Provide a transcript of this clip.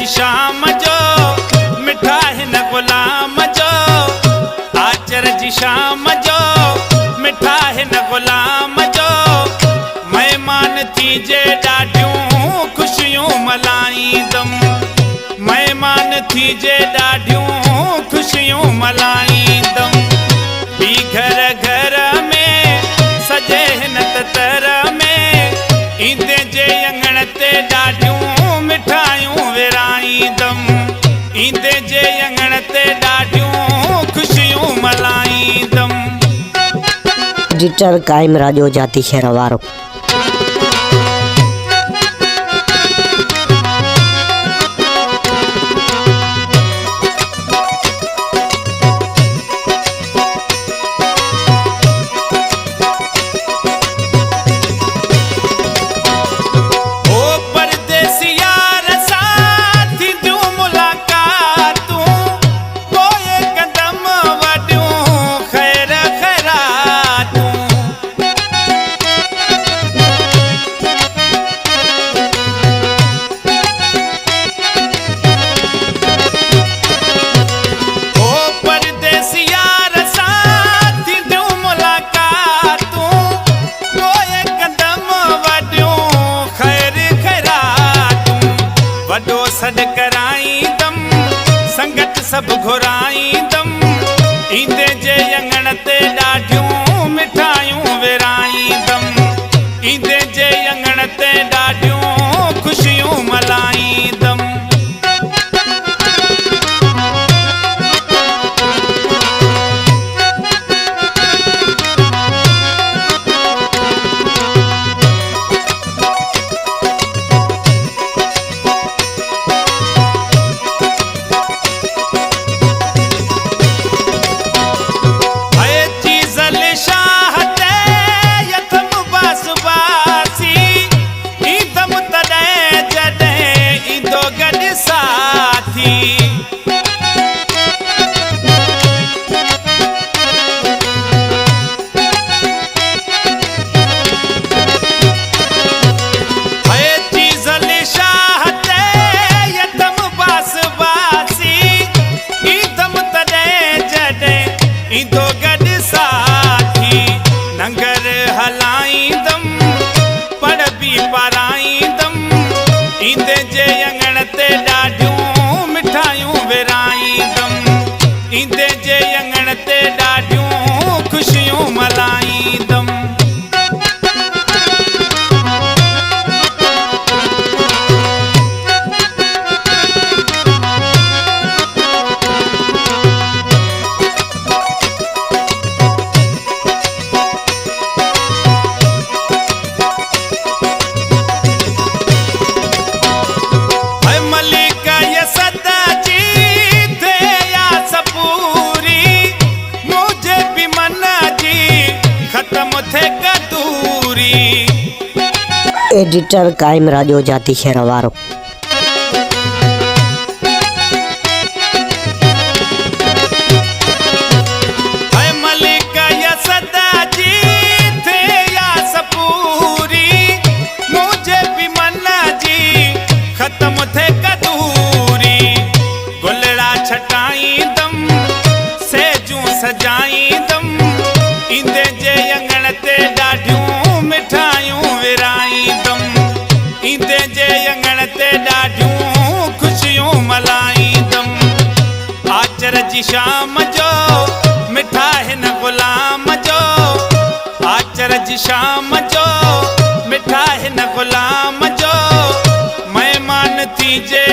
जी शाम जो मिठा हिन गुलाम जो, आचर जी शाम जो मिठा हिन गुलाम जो, महिमान थीजे ॾाढियूं ख़ुशियूं मल्हाईंदम, महिमान थीजे ॾाढियूं ख़ुशियूं मल्हाईंदम। ॿी घर घर में सजे हिन तर में, ईंदे जे अंगण ते ॾाढियूं मिठाइयूं विराईंदम, ईंदे जे अंगण ते ॾाढियूं ख़ुशियूं मल्हाईंदम। एडिटर काइम राजो जाती शहर वारो। सॾ कराईंदम संगत सभु घुराईंदम, ईंदे जे अंगण ते ॾाढियूं मिठाइयूं विराईंदम, ईंदे जे अंगण ते ॾाढियूं ख़ुशियूं मल्हाईंदम। ईंदो गॾु साथी लंगर हलाईंदम, पढ़ बि पाराईंदम, ईंदे जे अंगण ते ॾाढियूं मिठाइयूं विराईंदम, ईंदे जे अंगण ते ॾाढियूं ख़ुशियूं मल्हाईंदम। एडिटर काइम राजो जाती शहर वारो। खत्म थे कदूरी, गुलड़ा छटाईंदम सेजूं सजाईंदम, ईंदे जे अंगण ते ॾाढियूं मिठाइयूं विराईंदम, ईंदे जे अंगण ते ॾाढियूं ख़ुशियूं मल्हाईंदम। आचर जी शाम जो मिठा हिन गुलाम जो, आचर जी शाम जो मिठा हिन गुलाम जो, महिमान थीजे